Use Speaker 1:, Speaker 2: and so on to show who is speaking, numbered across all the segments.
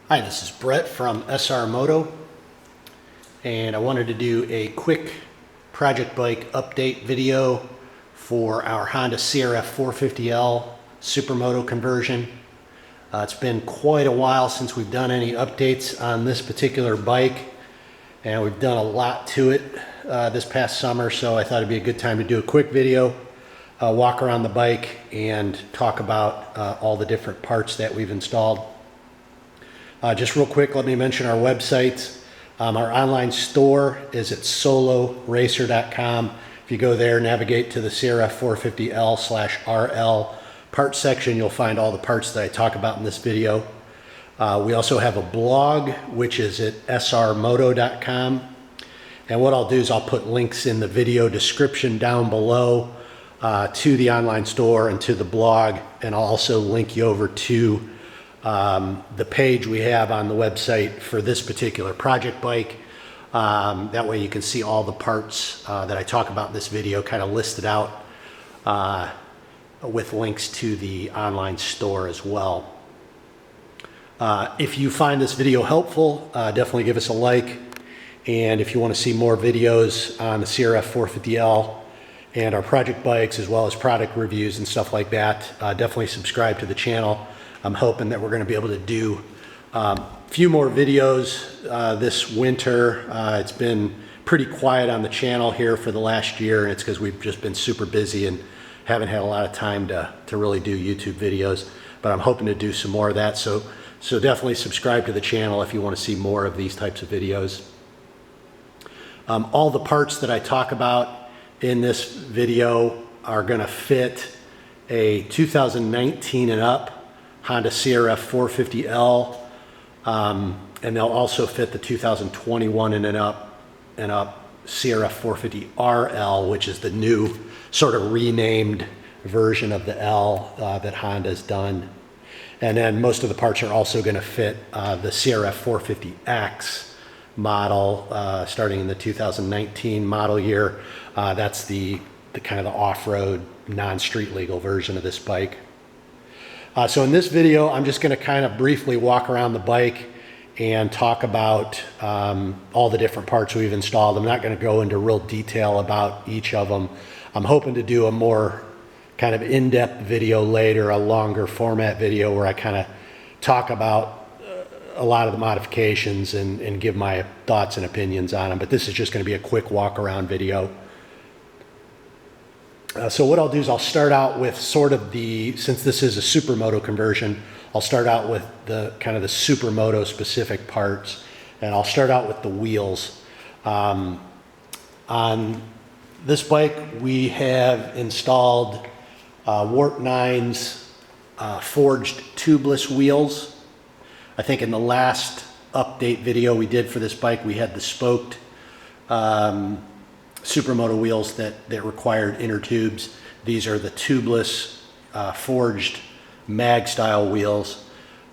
Speaker 1: Hi, this is Brett from SRmoto, and I wanted to do a quick project bike update video for our Honda CRF450L Supermoto conversion. It's been quite a while since we've done any updates on this particular bike, and we've done a lot to it this past summer, so I thought it'd be a good time to do a quick video, walk around the bike, and talk about all the different parts that we've installed. Just real quick, let me mention our website. Our online store is at soloracer.com. If you go there, navigate to the CRF450L/RL parts section, you'll find all the parts that I talk about in this video. We also have a blog, which is at SRmoto.com. And what I'll do is I'll put links in the video description down below to the online store and to the blog, and I'll also link you over to the page we have on the website for this particular project bike. That way you can see all the parts that I talk about in this video kind of listed out with links to the online store as well. If you find this video helpful, definitely give us a like. And if you want to see more videos on the CRF450L and our project bikes, as well as product reviews and stuff like that, definitely subscribe to the channel. I'm hoping that we're going to be able to do a few more videos this winter. It's been pretty quiet on the channel here for the last year, and it's because we've just been super busy and haven't had a lot of time to really do YouTube videos. But I'm hoping to do some more of that, so definitely subscribe to the channel if you want to see more of these types of videos. All the parts that I talk about in this video are going to fit a 2019 and up Honda CRF450L, and they'll also fit the 2021 and up CRF450RL, which is the new sort of renamed version of the L that Honda's done. And then most of the parts are also going to fit the CRF450X model, starting in the 2019 model year. That's the kind of the off-road, non-street legal version of this bike. So in this video, I'm just going to kind of briefly walk around the bike and talk about all the different parts we've installed. I'm not going to go into real detail about each of them. I'm hoping to do a more kind of in-depth video later, a longer format video where I kind of talk about a lot of the modifications and give my thoughts and opinions on them. But this is just going to be a quick walk around video. So what I'll do is I'll start out with sort of since this is a Supermoto conversion, I'll start out with the kind of the Supermoto specific parts, and I'll start out with the wheels. On this bike, we have installed Warp 9's forged tubeless wheels. I think in the last update video we did for this bike, we had the spoked Supermoto wheels that required inner tubes. These are the tubeless forged mag style wheels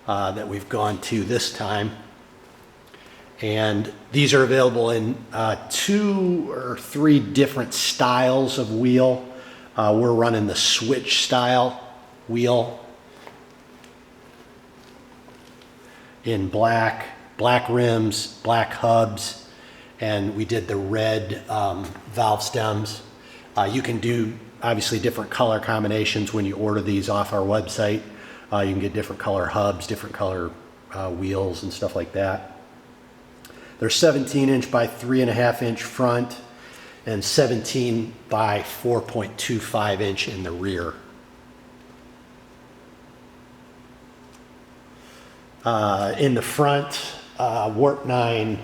Speaker 1: that we've gone to this time, and these are available in 2 or 3 different styles of wheel. We're running the switch style wheel in black rims, black hubs, and we did the red valve stems. You can do obviously different color combinations when you order these off our website. You can get different color hubs, different color wheels and stuff like that. They're 17-inch by 3.5-inch front and 17 by 4.25 inch in the rear. In the front, Warp 9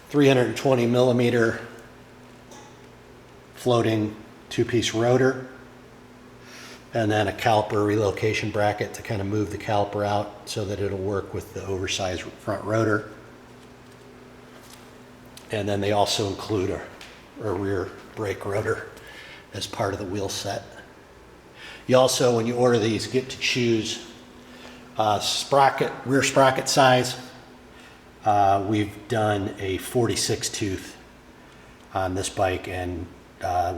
Speaker 1: 320 millimeter floating 2-piece rotor, and then a caliper relocation bracket to kind of move the caliper out so that it'll work with the oversized front rotor. And then they also include a rear brake rotor as part of the wheel set. You also, when you order these, get to choose rear sprocket size. We've done a 46 tooth on this bike, and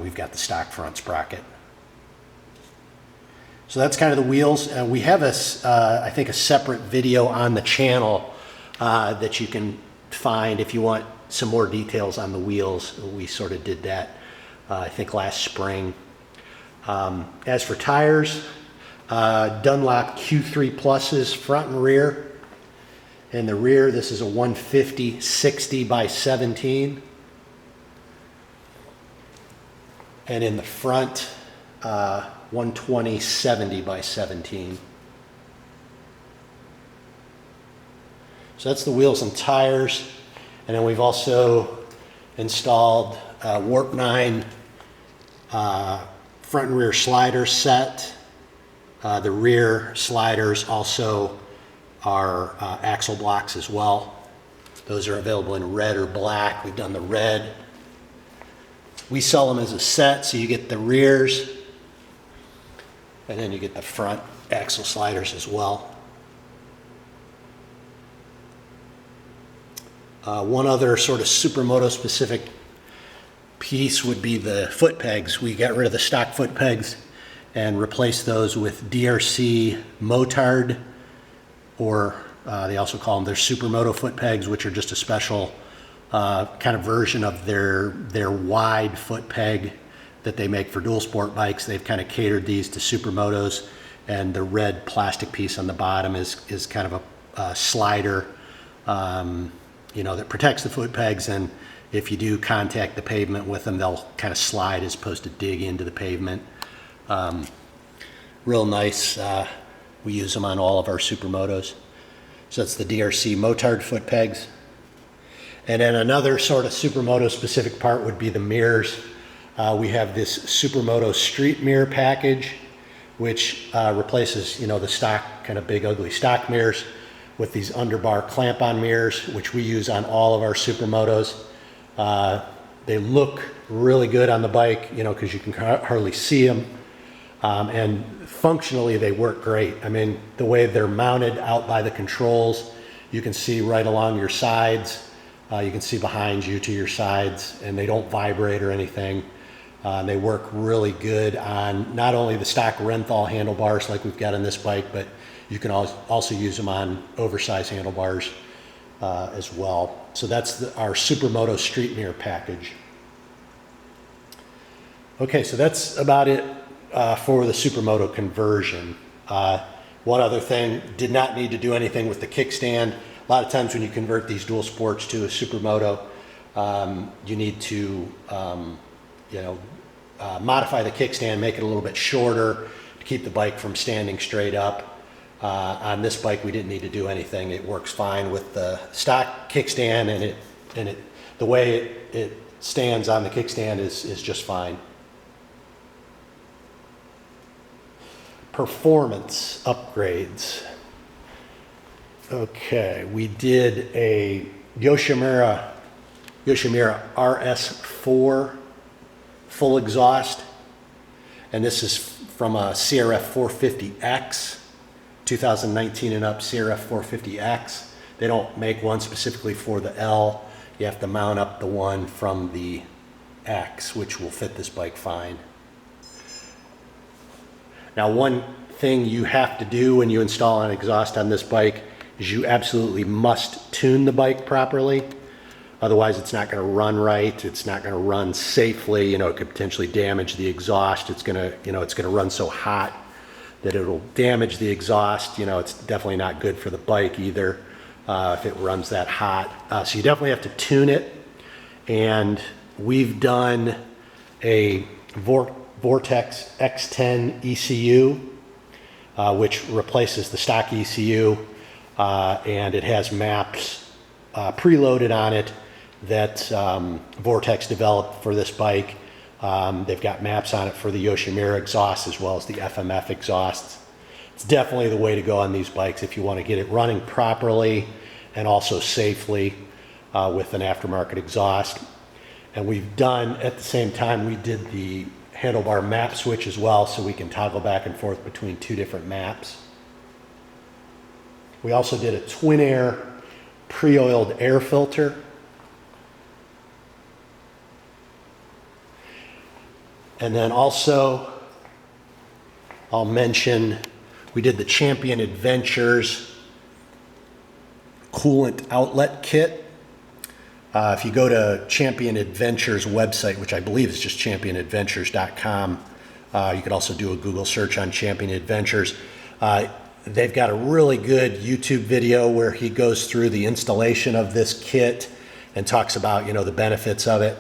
Speaker 1: we've got the stock front sprocket. So that's kind of the wheels. We have I think a separate video on the channel that you can find if you want some more details on the wheels. We sort of did that, I think, last spring. As for tires, Dunlop Q3 Pluses front and rear. In the rear, this is a 150/60 by 17. And in the front, 120/70 by 17. So that's the wheels and tires. And then we've also installed Warp 9 front and rear slider set. The rear sliders also are axle blocks as well. Those are available in red or black. We've done the red. We sell them as a set, so you get the rears, and then you get the front axle sliders as well. One other sort of Supermoto specific piece would be the foot pegs. We got rid of the stock foot pegs and replaced those with DRC Motard, or they also call them their Supermoto foot pegs, which are just a special kind of version of their wide foot peg that they make for dual sport bikes. They've kind of catered these to Supermotos, and the red plastic piece on the bottom is kind of a slider, that protects the foot pegs, and if you do contact the pavement with them, they'll kind of slide as opposed to dig into the pavement. Real nice. We use them on all of our Supermotos. So that's the DRC Motard foot pegs. And then another sort of Supermoto specific part would be the mirrors. We have this Supermoto street mirror package, which replaces, the stock kind of big ugly stock mirrors with these underbar clamp-on mirrors, which we use on all of our Supermotos. They look really good on the bike, because you can hardly see them. And functionally, they work great. I mean, the way they're mounted out by the controls, you can see right along your sides. You can see behind you to your sides, and they don't vibrate or anything. They work really good on not only the stock Renthal handlebars like we've got on this bike, but you can also use them on oversized handlebars as well. So that's our Supermoto street mirror package. Okay, so that's about it for the Supermoto conversion. One other thing, did not need to do anything with the kickstand. A lot of times when you convert these dual sports to a Supermoto, you need to modify the kickstand, make it a little bit shorter to keep the bike from standing straight up. On this bike, we didn't need to do anything. It works fine with the stock kickstand, and the way it stands on the kickstand is just fine. Performance upgrades. Okay, we did a Yoshimura RS4 full exhaust, and this is from a CRF450X, 2019 and up CRF450X. They don't make one specifically for the L. You have to mount up the one from the X, which will fit this bike fine. Now, one thing you have to do when you install an exhaust on this bike is you absolutely must tune the bike properly. Otherwise, it's not going to run right. It's not going to run safely. It could potentially damage the exhaust. It's going to run so hot that it'll damage the exhaust. It's definitely not good for the bike either if it runs that hot. So you definitely have to tune it. And we've done a Vortex X10 ECU, which replaces the stock ECU, and it has maps preloaded on it that Vortex developed for this bike. They've got maps on it for the Yoshimura exhaust as well as the FMF exhausts. It's definitely the way to go on these bikes if you want to get it running properly and also safely with an aftermarket exhaust. And we've done, at the same time, we did the handlebar map switch as well, so we can toggle back and forth between two different maps. We also did a twin air pre-oiled air filter. And then also I'll mention we did the Champion Adventures coolant outlet kit. If you go to Champion Adventures website, which I believe is just championadventures.com, you could also do a Google search on Champion Adventures. They've got a really good YouTube video where he goes through the installation of this kit and talks about, the benefits of it.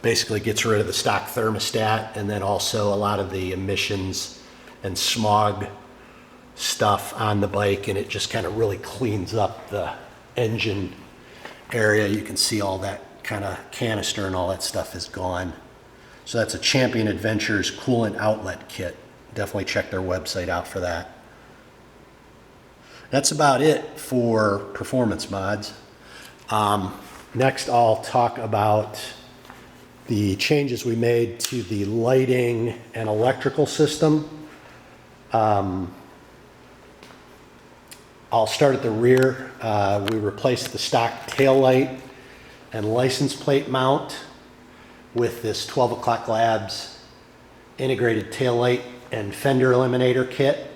Speaker 1: Basically gets rid of the stock thermostat and then also a lot of the emissions and smog stuff on the bike, and it just kind of really cleans up the engine area. You can see all that kind of canister and all that stuff is gone. So that's a Champion Adventures coolant outlet kit. Definitely check their website out for that. That's about it for performance mods. Next, I'll talk about the changes we made to the lighting and electrical system. I'll start at the rear. We replaced the stock tail light and license plate mount with this 12 O'Clock Labs integrated tail light and fender eliminator kit.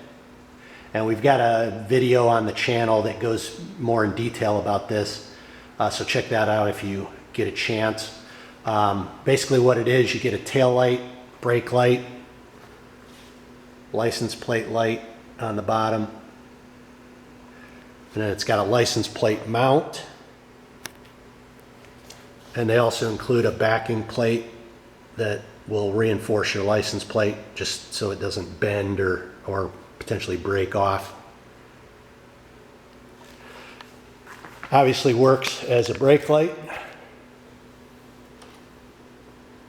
Speaker 1: And we've got a video on the channel that goes more in detail about this. So check that out if you get a chance. Basically what it is, you get a tail light, brake light, license plate light on the bottom. And then it's got a license plate mount. And they also include a backing plate that will reinforce your license plate just so it doesn't bend or potentially break off. Obviously works as a brake light.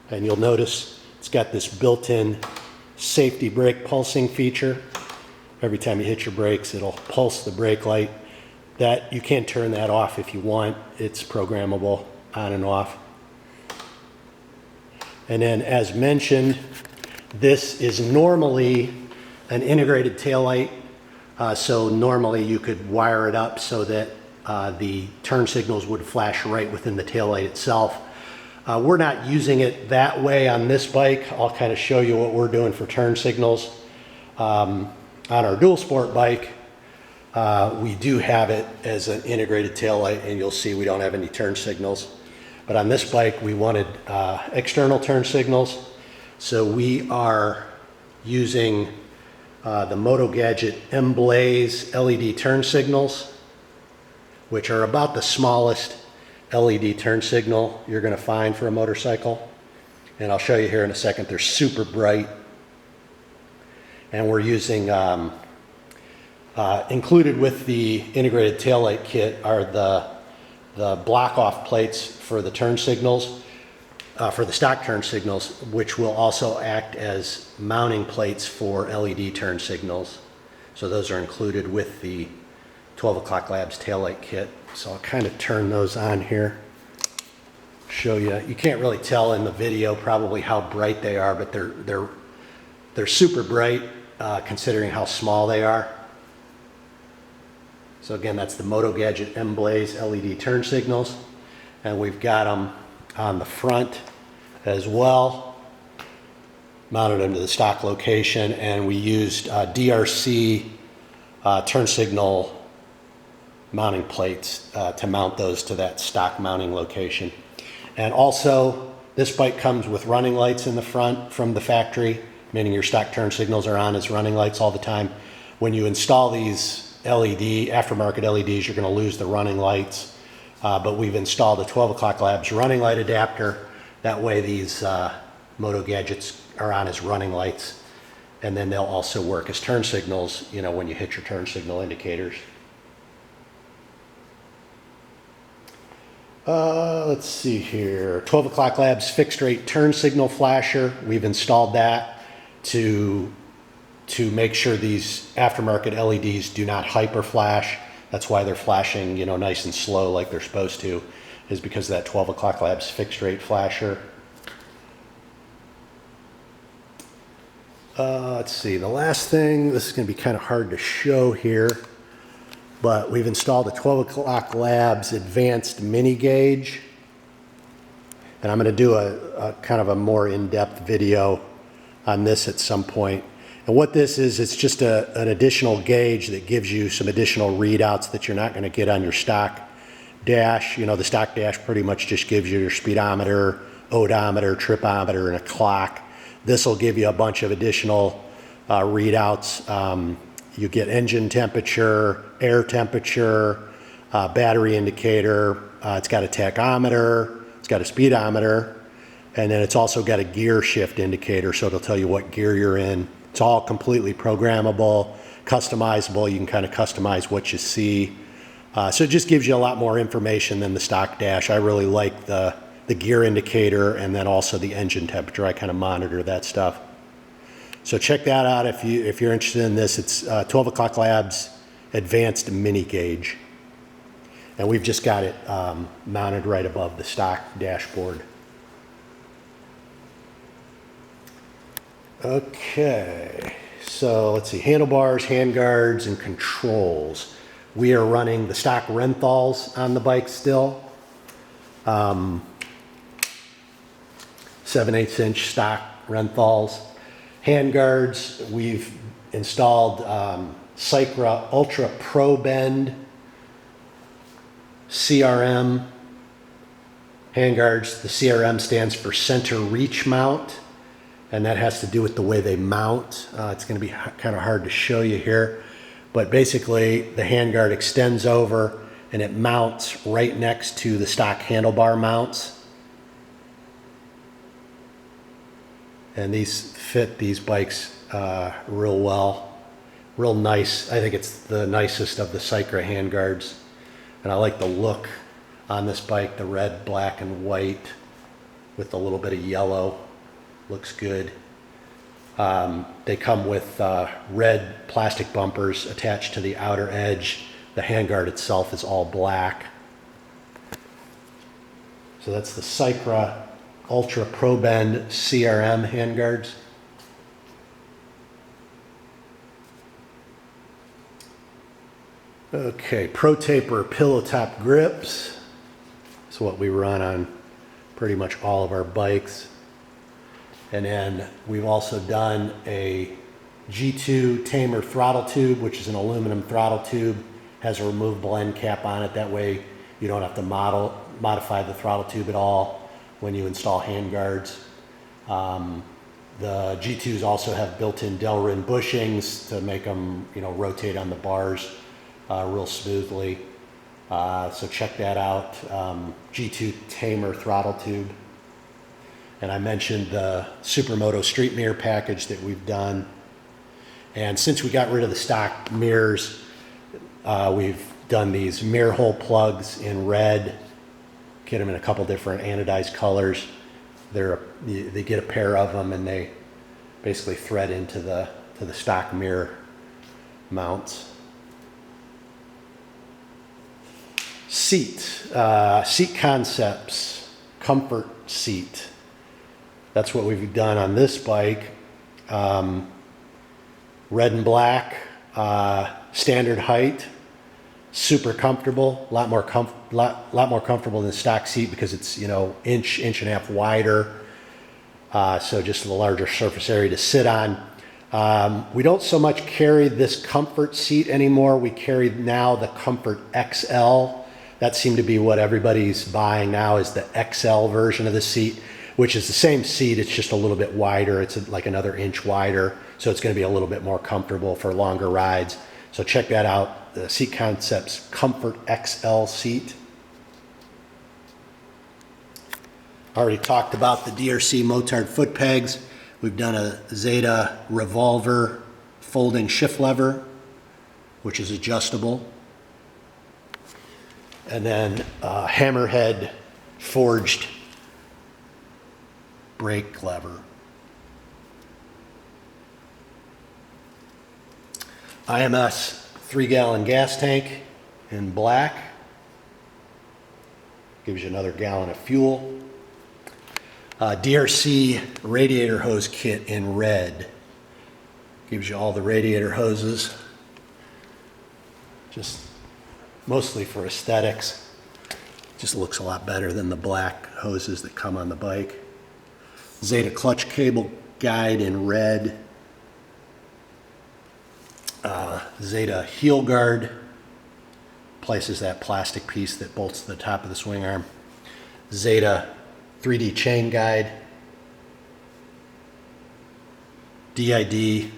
Speaker 1: And you'll notice it's got this built-in safety brake pulsing feature. Every time you hit your brakes, it'll pulse the brake light. That you can turn that off if you want. It's programmable on and off. And then as mentioned, this is normally an integrated taillight. So normally you could wire it up so that the turn signals would flash right within the taillight itself. We're not using it that way on this bike. I'll kind of show you what we're doing for turn signals. On our dual sport bike, we do have it as an integrated taillight, and you'll see we don't have any turn signals. But on this bike, we wanted external turn signals. So we are using the Moto Gadget M-Blaze LED turn signals, which are about the smallest LED turn signal you're going to find for a motorcycle. And I'll show you here in a second. They're super bright. And we're using, included with the integrated taillight kit are the block-off plates for the turn signals, for the stock turn signals, which will also act as mounting plates for LED turn signals. So those are included with the 12 O'Clock Labs taillight kit. So I'll kind of turn those on here, show you. You can't really tell in the video probably how bright they are, but they're super bright considering how small they are. So again, that's the Moto Gadget M-Blaze LED turn signals, and we've got them on the front as well, mounted them to the stock location, and we used DRC turn signal mounting plates to mount those to that stock mounting location. And also, this bike comes with running lights in the front from the factory, meaning your stock turn signals are on as running lights all the time. When you install these aftermarket LEDs, you're going to lose the running lights, but we've installed a 12 O'Clock Labs running light adapter. That way these Moto Gadgets are on as running lights, and then they'll also work as turn signals, when you hit your turn signal indicators. Let's see here. 12 O'Clock Labs fixed rate turn signal flasher. We've installed that to make sure these aftermarket LEDs do not hyper flash. That's why they're flashing, nice and slow like they're supposed to, is because of that 12 O'Clock Labs fixed rate flasher. Let's see, the last thing, this is going to be kind of hard to show here, but we've installed a 12 O'Clock Labs advanced mini gauge, and I'm going to do a kind of a more in-depth video on this at some point. And And what this is, it's just an additional gauge that gives you some additional readouts that you're not going to get on your stock dash. You know, the stock dash pretty much just gives you your speedometer, odometer, tripometer, and a clock. This will give you a bunch of additional readouts. You get engine temperature, air temperature, battery indicator. It's got a tachometer, it's got a speedometer, and then it's also got a gear shift indicator, so it'll tell you what gear you're in. It's all completely programmable, customizable. You can kind of customize what you see. So it just gives you a lot more information than the stock dash. I really like the gear indicator and then also the engine temperature. I kind of monitor that stuff. So check that out if you're interested in this. It's 12 O'Clock Labs Advanced Mini Gauge. And we've just got it mounted right above the stock dashboard. Okay, so let's see, handlebars, handguards, and controls. We are running the stock Renthals on the bike still. 7/8 inch stock Renthals. Handguards, we've installed Cycra Ultra Pro Bend CRM handguards. The CRM stands for Center Reach Mount, and that has to do with the way they mount. It's going to be kind of hard to show you here, but basically the handguard extends over and it mounts right next to the stock handlebar mounts. And these fit these bikes real well, real nice. I think it's the nicest of the Cycra handguards, and I like the look on this bike, the red, black, and white with a little bit of yellow. Looks good. They come with red plastic bumpers attached to the outer edge. The handguard itself is all black. So that's the Cycra Ultra Pro Bend CRM handguards. Okay, Pro Taper pillow top grips. That's what we run on pretty much all of our bikes. And then we've also done a G2 Tamer throttle tube, which is an aluminum throttle tube, has a removable end cap on it. That way you don't have to modify the throttle tube at all when you install handguards. The G2s also have built-in Delrin bushings to make them, rotate on the bars real smoothly. So check that out, G2 Tamer throttle tube. And I mentioned the Supermoto street mirror package that we've done. And since we got rid of the stock mirrors, we've done these mirror hole plugs in red. Get them in a couple different anodized colors. They get a pair of them and they basically thread into the stock mirror mounts. Seat concepts, comfort seat. That's what we've done on this bike. Red and black, standard height, super comfortable, lot more comfortable than the stock seat because it's inch and a half wider. So just a larger surface area to sit on. We don't so much carry this comfort seat anymore. We carry now the Comfort XL. That seemed to be what everybody's buying now, is the XL version of the seat, which is the same seat, it's just a little bit wider. It's like another inch wider, so it's going to be a little bit more comfortable for longer rides. So check that out, the Seat Concepts Comfort XL seat. Already talked about the DRC Motard foot pegs. We've done a Zeta revolver folding shift lever, which is adjustable. And then hammerhead forged brake lever. IMS 3-gallon gas tank in black. Gives you another gallon of fuel. DRC radiator hose kit in red. Gives you all the radiator hoses. Just mostly for aesthetics. Just looks a lot better than the black hoses that come on the bike. Zeta clutch cable guide in red. Zeta heel guard, places that plastic piece that bolts to the top of the swing arm. Zeta 3D chain guide, DID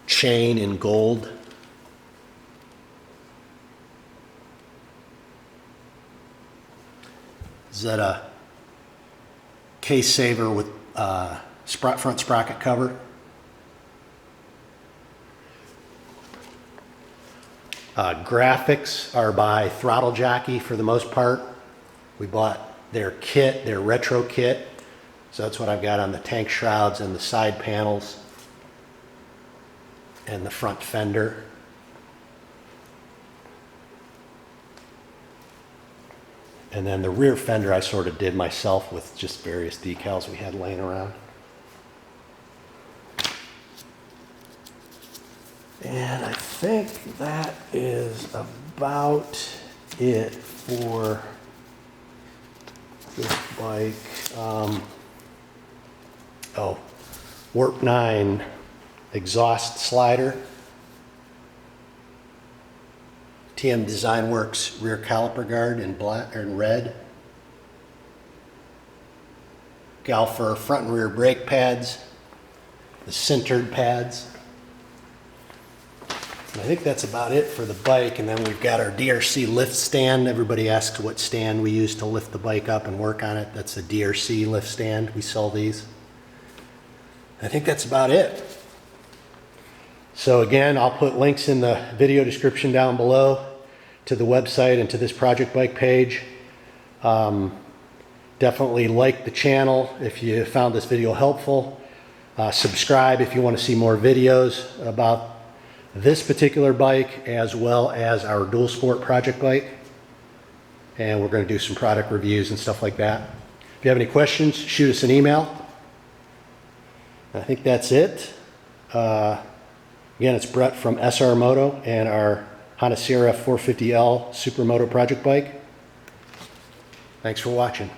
Speaker 1: chain in gold, Zeta case saver with front sprocket cover. Graphics are by Throttle Jockey for the most part. We bought their kit, their retro kit. So that's what I've got on the tank shrouds and the side panels and the front fender. And then the rear fender I sort of did myself with just various decals we had laying around. And I think that is about it for this bike. Oh, Warp 9 exhaust slider. TM Design Works rear caliper guard in black and red. Galfer front and rear brake pads. The sintered pads. And I think that's about it for the bike. And then we've got our DRC lift stand. Everybody asks what stand we use to lift the bike up and work on it. That's a DRC lift stand. We sell these. I think that's about it. So again, I'll put links in the video description down below to the website and to this project bike page. Definitely like the channel if you found this video helpful. Subscribe if you want to see more videos about this particular bike as well as our dual sport project bike. And we're going to do some product reviews and stuff like that. If you have any questions, shoot us an email. I think that's it. Again, it's Brett from SRmoto and our Honda CRF450L Supermoto project bike. Thanks for watching.